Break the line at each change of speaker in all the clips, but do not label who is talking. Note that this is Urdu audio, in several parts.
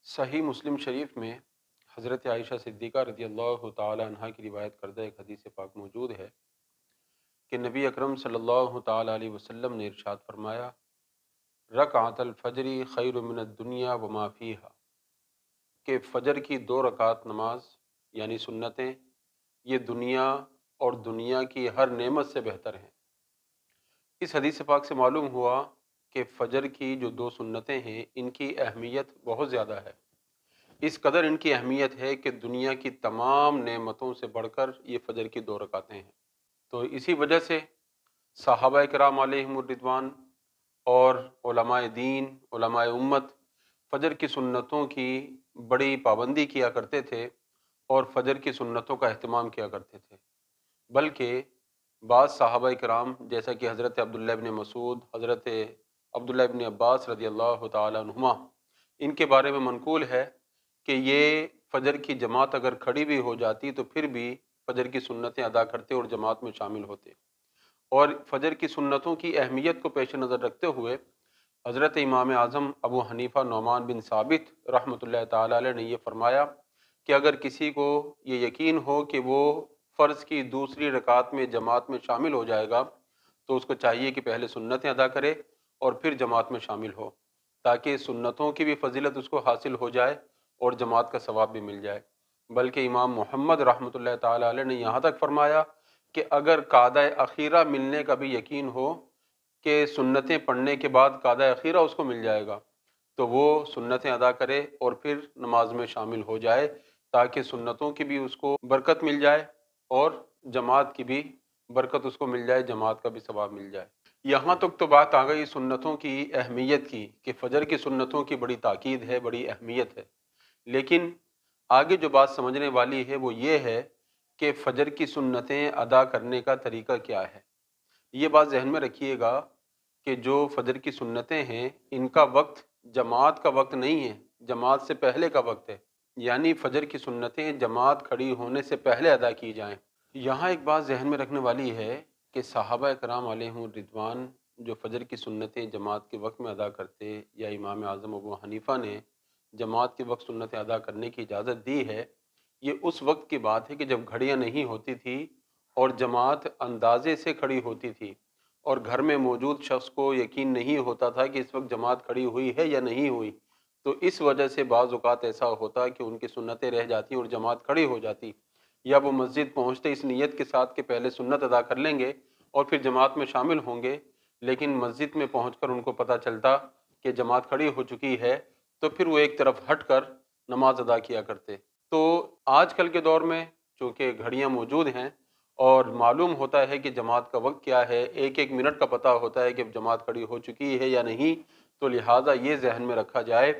صحیح مسلم شریف میں حضرت عائشہ صدیقہ رضی اللہ تعالی عنہا کی روایت کردہ ایک حدیث پاک موجود ہے کہ نبی اکرم صلی اللہ تعالی علیہ وسلم نے ارشاد فرمایا، رکعت الفجر خیر من الدنیا وما فیہا، کہ فجر کی 2 رکعت نماز یعنی سنتیں یہ دنیا اور دنیا کی ہر نعمت سے بہتر ہیں۔ اس حدیث پاک سے معلوم ہوا کہ فجر کی جو 2 سنتیں ہیں ان کی اہمیت بہت زیادہ ہے۔ اس قدر ان کی اہمیت ہے کہ دنیا کی تمام نعمتوں سے بڑھ کر یہ فجر کی 2 رکعتیں ہیں۔ تو اسی وجہ سے صحابہ کرام علیہم الرضوان اور علماء دین، علماء امت فجر کی سنتوں کی بڑی پابندی کیا کرتے تھے اور فجر کی سنتوں کا اہتمام کیا کرتے تھے۔ بلکہ بعض صحابہ کرام جیسا کہ حضرت عبداللہ ابن مسعود، حضرت عبداللہ ابن عباس رضی اللہ تعالی عنہما، ان کے بارے میں منقول ہے کہ یہ فجر کی جماعت اگر کھڑی بھی ہو جاتی تو پھر بھی فجر کی سنتیں ادا کرتے اور جماعت میں شامل ہوتے۔ اور فجر کی سنتوں کی اہمیت کو پیش نظر رکھتے ہوئے حضرت امام اعظم ابو حنیفہ نعمان بن ثابت رحمۃ اللہ تعالی علیہ نے یہ فرمایا کہ اگر کسی کو یہ یقین ہو کہ وہ فرض کی 2 رکعت میں جماعت میں شامل ہو جائے گا تو اس کو چاہیے کہ پہلے سنتیں ادا کرے اور پھر جماعت میں شامل ہو، تاکہ سنتوں کی بھی فضیلت اس کو حاصل ہو جائے اور جماعت کا ثواب بھی مل جائے۔ بلکہ امام محمد رحمۃ اللہ تعالی علیہ نے یہاں تک فرمایا کہ اگر قعدہ اخیرہ ملنے کا بھی یقین ہو کہ سنتیں پڑھنے کے بعد قعدہ اخیرہ اس کو مل جائے گا تو وہ سنتیں ادا کرے اور پھر نماز میں شامل ہو جائے، تاکہ سنتوں کی بھی اس کو برکت مل جائے اور جماعت کی بھی برکت اس کو مل جائے، جماعت کا بھی ثواب مل جائے۔ یہاں تک تو بات آ گئی سنتوں کی اہمیت کی کہ فجر کی سنتوں کی بڑی تاکید ہے، بڑی اہمیت ہے۔ لیکن آگے جو بات سمجھنے والی ہے وہ یہ ہے کہ فجر کی سنتیں ادا کرنے کا طریقہ کیا ہے۔ یہ بات ذہن میں رکھیے گا کہ جو فجر کی سنتیں ہیں ان کا وقت جماعت کا وقت نہیں ہے، جماعت سے پہلے کا وقت ہے، یعنی فجر کی سنتیں جماعت کھڑی ہونے سے پہلے ادا کی جائیں۔ یہاں ایک بات ذہن میں رکھنے والی ہے کہ صحابہ کرام علیہم الرضوان جو فجر کی سنتیں جماعت کے وقت میں ادا کرتے یا امام اعظم ابو حنیفہ نے جماعت کے وقت سنتیں ادا کرنے کی اجازت دی ہے، یہ اس وقت کی بات ہے کہ جب گھڑیاں نہیں ہوتی تھی اور جماعت اندازے سے کھڑی ہوتی تھی اور گھر میں موجود شخص کو یقین نہیں ہوتا تھا کہ اس وقت جماعت کھڑی ہوئی ہے یا نہیں ہوئی، تو اس وجہ سے بعض اوقات ایسا ہوتا کہ ان کی سنتیں رہ جاتی اور جماعت کھڑی ہو جاتی، یا وہ مسجد پہنچتے اس نیت کے ساتھ کہ پہلے سنت ادا کر لیں گے اور پھر جماعت میں شامل ہوں گے، لیکن مسجد میں پہنچ کر ان کو پتہ چلتا کہ جماعت کھڑی ہو چکی ہے تو پھر وہ ایک طرف ہٹ کر نماز ادا کیا کرتے۔ تو آج کل کے دور میں چونکہ گھڑیاں موجود ہیں اور معلوم ہوتا ہے کہ جماعت کا وقت کیا ہے، ایک ایک منٹ کا پتہ ہوتا ہے کہ جماعت کھڑی ہو چکی ہے یا نہیں، تو لہٰذا یہ ذہن میں رکھا جائے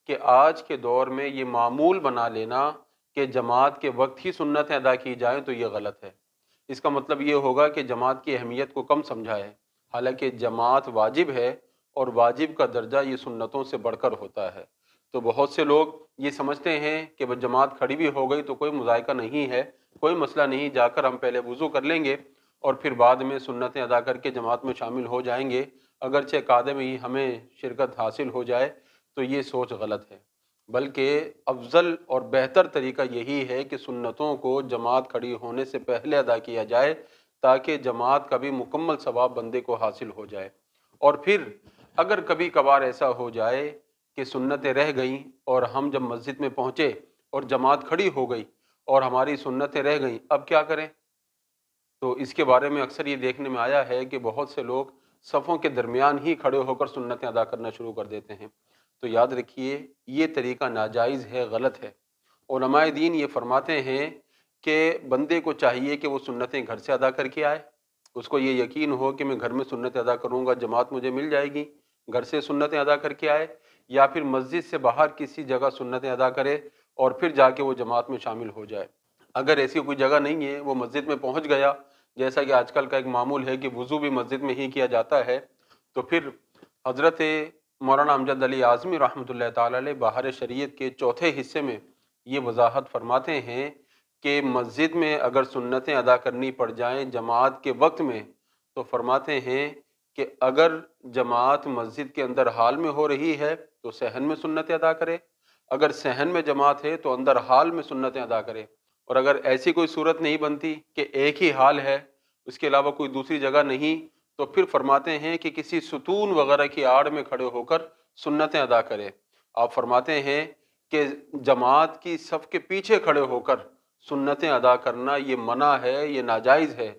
کہ آج کے دور میں یہ معمول بنا لینا کہ جماعت کے وقت ہی سنتیں ادا کی جائیں تو یہ غلط ہے۔ اس کا مطلب یہ ہوگا کہ جماعت کی اہمیت کو کم سمجھا ہے، حالانکہ جماعت واجب ہے اور واجب کا درجہ یہ سنتوں سے بڑھ کر ہوتا ہے۔ تو بہت سے لوگ یہ سمجھتے ہیں کہ وہ جماعت کھڑی بھی ہو گئی تو کوئی مذائقہ نہیں ہے، کوئی مسئلہ نہیں، جا کر ہم پہلے وضو کر لیں گے اور پھر بعد میں سنتیں ادا کر کے جماعت میں شامل ہو جائیں گے، اگرچہ قعدے میں ہی ہمیں شرکت حاصل ہو جائے۔ تو یہ سوچ غلط ہے، بلکہ افضل اور بہتر طریقہ یہی ہے کہ سنتوں کو جماعت کھڑی ہونے سے پہلے ادا کیا جائے تاکہ جماعت کا بھی مکمل ثواب بندے کو حاصل ہو جائے۔ اور پھر اگر کبھی کبھار ایسا ہو جائے کہ سنتیں رہ گئیں اور ہم جب مسجد میں پہنچے اور جماعت کھڑی ہو گئی اور ہماری سنتیں رہ گئیں، اب کیا کریں؟ تو اس کے بارے میں اکثر یہ دیکھنے میں آیا ہے کہ بہت سے لوگ صفوں کے درمیان ہی کھڑے ہو کر سنتیں ادا کرنا شروع کر دیتے ہیں۔ تو یاد رکھیے یہ طریقہ ناجائز ہے، غلط ہے۔ علماء دین یہ فرماتے ہیں کہ بندے کو چاہیے کہ وہ سنتیں گھر سے ادا کر کے آئے، اس کو یہ یقین ہو کہ میں گھر میں سنتیں ادا کروں گا، جماعت مجھے مل جائے گی، گھر سے سنتیں ادا کر کے آئے، یا پھر مسجد سے باہر کسی جگہ سنتیں ادا کرے اور پھر جا کے وہ جماعت میں شامل ہو جائے۔ اگر ایسی کوئی جگہ نہیں ہے، وہ مسجد میں پہنچ گیا، جیسا کہ آج کل کا ایک معمول ہے کہ وضو بھی مسجد میں ہی کیا جاتا ہے، تو پھر حضرت مولانا امجد علی اعظمی رحمۃ اللہ تعالی علیہ بہار شریعت کے چوتھے حصے میں یہ وضاحت فرماتے ہیں کہ مسجد میں اگر سنتیں ادا کرنی پڑ جائیں جماعت کے وقت میں، تو فرماتے ہیں کہ اگر جماعت مسجد کے اندر حال میں ہو رہی ہے تو صحن میں سنتیں ادا کرے، اگر صحن میں جماعت ہے تو اندر حال میں سنتیں ادا کرے، اور اگر ایسی کوئی صورت نہیں بنتی کہ ایک ہی حال ہے، اس کے علاوہ کوئی دوسری جگہ نہیں، تو پھر فرماتے ہیں کہ کسی ستون وغیرہ کی آڑ میں کھڑے ہو کر سنتیں ادا کرے۔ آپ فرماتے ہیں کہ جماعت کی صف کے پیچھے کھڑے ہو کر سنتیں ادا کرنا یہ منع ہے، یہ ناجائز ہے۔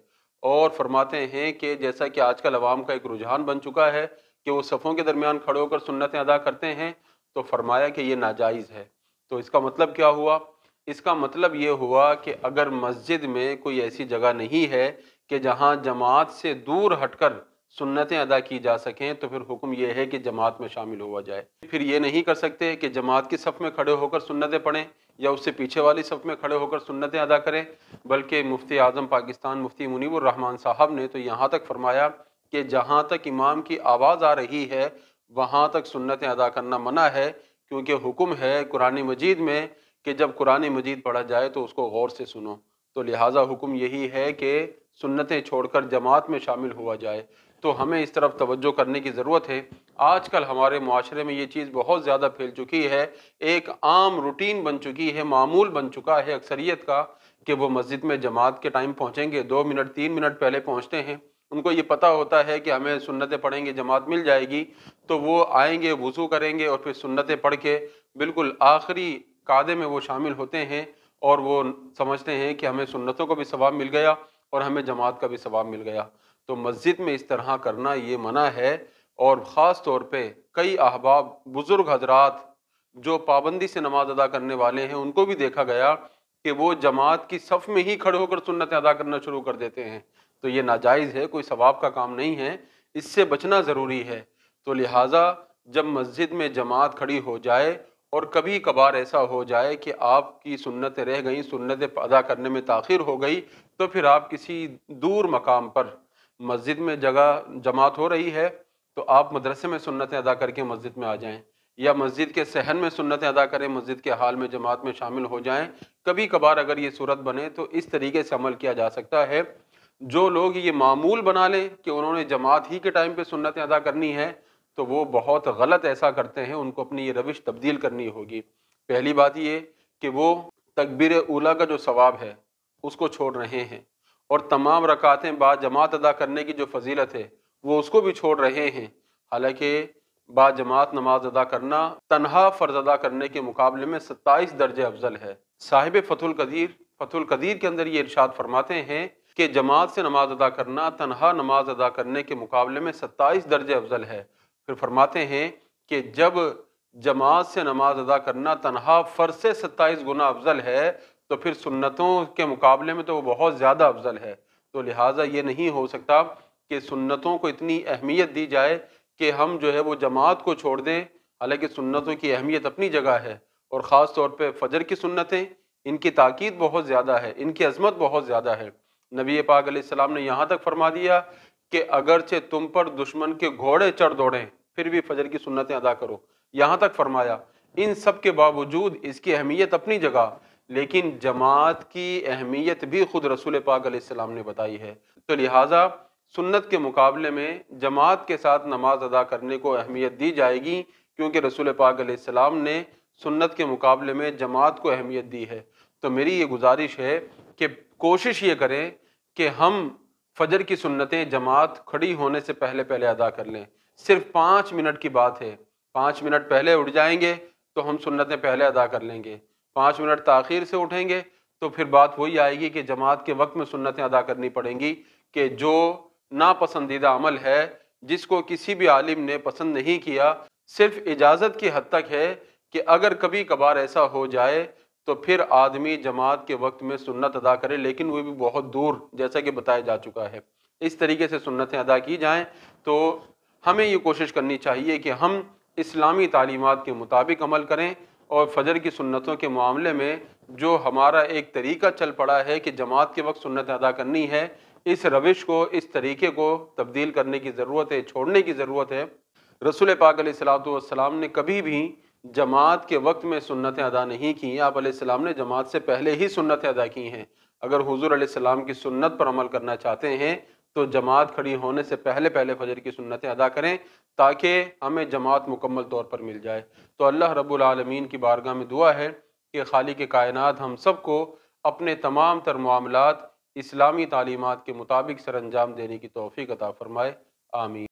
اور فرماتے ہیں کہ جیسا کہ آج کل عوام کا ایک رجحان بن چکا ہے کہ وہ صفوں کے درمیان کھڑے ہو کر سنتیں ادا کرتے ہیں، تو فرمایا کہ یہ ناجائز ہے۔ تو اس کا مطلب کیا ہوا؟ اس کا مطلب یہ ہوا کہ اگر مسجد میں کوئی ایسی جگہ نہیں ہے کہ جہاں جماعت سے دور ہٹ کر سنتیں ادا کی جا سکیں، تو پھر حکم یہ ہے کہ جماعت میں شامل ہوا جائے۔ پھر یہ نہیں کر سکتے کہ جماعت کی صف میں کھڑے ہو کر سنتیں پڑھیں یا اس سے پیچھے والی صف میں کھڑے ہو کر سنتیں ادا کریں، بلکہ مفتی اعظم پاکستان مفتی منیب الرحمن صاحب نے تو یہاں تک فرمایا کہ جہاں تک امام کی آواز آ رہی ہے وہاں تک سنتیں ادا کرنا منع ہے، کیونکہ حکم ہے قرآن مجید میں کہ جب قرآن مجید پڑھا جائے تو اس کو غور سے سنو، تو لہٰذا حکم یہی ہے کہ سنتیں چھوڑ کر جماعت میں شامل ہوا جائے۔ تو ہمیں اس طرف توجہ کرنے کی ضرورت ہے۔ آج کل ہمارے معاشرے میں یہ چیز بہت زیادہ پھیل چکی ہے، ایک عام روٹین بن چکی ہے، معمول بن چکا ہے اکثریت کا کہ وہ مسجد میں جماعت کے ٹائم پہنچیں گے، 2 منٹ 3 منٹ پہلے پہنچتے ہیں۔ ان کو یہ پتہ ہوتا ہے کہ ہمیں سنتیں پڑھیں گے جماعت مل جائے گی، تو وہ آئیں گے، وضو کریں گے اور پھر سنتیں پڑھ کے بالکل آخری قعدے میں وہ شامل ہوتے ہیں، اور وہ سمجھتے ہیں کہ ہمیں سنتوں کا بھی ثواب مل گیا اور ہمیں جماعت کا بھی ثواب مل گیا۔ تو مسجد میں اس طرح کرنا یہ منع ہے، اور خاص طور پہ کئی احباب بزرگ حضرات جو پابندی سے نماز ادا کرنے والے ہیں ان کو بھی دیکھا گیا کہ وہ جماعت کی صف میں ہی کھڑے ہو کر سنتیں ادا کرنا شروع کر دیتے ہیں۔ تو یہ ناجائز ہے، کوئی ثواب کا کام نہیں ہے، اس سے بچنا ضروری ہے۔ تو لہٰذا جب مسجد میں جماعت کھڑی ہو جائے اور کبھی کبھار ایسا ہو جائے کہ آپ کی سنتیں رہ گئیں، سنتیں ادا کرنے میں تاخیر ہو گئی، تو پھر آپ کسی دور مقام پر مسجد میں جگہ جماعت ہو رہی ہے تو آپ مدرسے میں سنتیں ادا کر کے مسجد میں آ جائیں، یا مسجد کے صحن میں سنتیں ادا کریں، مسجد کے حال میں جماعت میں شامل ہو جائیں۔ کبھی کبھار اگر یہ صورت بنے تو اس طریقے سے عمل کیا جا سکتا ہے۔ جو لوگ یہ معمول بنا لیں کہ انہوں نے جماعت ہی کے ٹائم پہ سنتیں ادا کرنی ہے تو وہ بہت غلط ایسا کرتے ہیں، ان کو اپنی یہ روش تبدیل کرنی ہوگی۔ پہلی بات یہ کہ وہ تکبیر اولیٰ کا جو ثواب ہے اس کو چھوڑ رہے ہیں، اور تمام رکعتیں با جماعت ادا کرنے کی جو فضیلت ہے وہ اس کو بھی چھوڑ رہے ہیں، حالانکہ با جماعت نماز ادا کرنا تنہا فرض ادا کرنے کے مقابلے میں 27 درجے افضل ہے۔ صاحب فتح القدیر کے اندر یہ ارشاد فرماتے ہیں کہ جماعت سے نماز ادا کرنا تنہا نماز ادا کرنے کے مقابلے میں 27 درجے افضل ہے۔ پھر فرماتے ہیں کہ جب جماعت سے نماز ادا کرنا تنہا فرض سے 27 گنا افضل ہے تو پھر سنتوں کے مقابلے میں تو وہ بہت زیادہ افضل ہے۔ تو لہٰذا یہ نہیں ہو سکتا کہ سنتوں کو اتنی اہمیت دی جائے کہ ہم جو ہے وہ جماعت کو چھوڑ دیں، حالانکہ سنتوں کی اہمیت اپنی جگہ ہے، اور خاص طور پہ فجر کی سنتیں، ان کی تاکید بہت زیادہ ہے، ان کی عظمت بہت زیادہ ہے۔ نبی پاک علیہ السلام نے یہاں تک فرما دیا کہ اگرچہ تم پر دشمن کے گھوڑے چڑھ دوڑیں پھر بھی فجر کی سنتیں ادا کرو، یہاں تک فرمایا۔ ان سب کے باوجود اس کی اہمیت اپنی جگہ، لیکن جماعت کی اہمیت بھی خود رسول پاک علیہ السلام نے بتائی ہے۔ تو لہٰذا سنت کے مقابلے میں جماعت کے ساتھ نماز ادا کرنے کو اہمیت دی جائے گی، کیونکہ رسول پاک علیہ السلام نے سنت کے مقابلے میں جماعت کو اہمیت دی ہے۔ تو میری یہ گزارش ہے کہ کوشش یہ کریں کہ ہم فجر کی سنتیں جماعت کھڑی ہونے سے پہلے ادا کر لیں۔ صرف 5 منٹ کی بات ہے، 5 منٹ پہلے اٹھ جائیں گے تو ہم سنتیں پہلے ادا کر لیں گے، 5 منٹ تاخیر سے اٹھیں گے تو پھر بات وہی آئے گی کہ جماعت کے وقت میں سنتیں ادا کرنی پڑیں گی، کہ جو ناپسندیدہ عمل ہے جس کو کسی بھی عالم نے پسند نہیں کیا، صرف اجازت کی حد تک ہے کہ اگر کبھی کبھار ایسا ہو جائے تو پھر آدمی جماعت کے وقت میں سنت ادا کرے، لیکن وہ بھی بہت دور، جیسا کہ بتایا جا چکا ہے۔ اس طریقے سے سنتیں ادا کی جائیں تو ہمیں یہ کوشش کرنی چاہیے کہ ہم اسلامی تعلیمات کے مطابق عمل کریں، اور فجر کی سنتوں کے معاملے میں جو ہمارا ایک طریقہ چل پڑا ہے کہ جماعت کے وقت سنت ادا کرنی ہے، اس روش کو، اس طریقے کو تبدیل کرنے کی ضرورت ہے، چھوڑنے کی ضرورت ہے۔ رسول پاک علیہ الصلوۃ والسلام نے کبھی بھی جماعت کے وقت میں سنتیں ادا نہیں کی، آپ علیہ السلام نے جماعت سے پہلے ہی سنتیں ادا کی ہیں۔ اگر حضور علیہ السلام کی سنت پر عمل کرنا چاہتے ہیں تو جماعت کھڑی ہونے سے پہلے پہلے فجر کی سنتیں ادا کریں تاکہ ہمیں جماعت مکمل طور پر مل جائے۔ تو اللہ رب العالمین کی بارگاہ میں دعا ہے کہ خالق کائنات ہم سب کو اپنے تمام تر معاملات اسلامی تعلیمات کے مطابق سر انجام دینے کی توفیق عطا فرمائے، آمین۔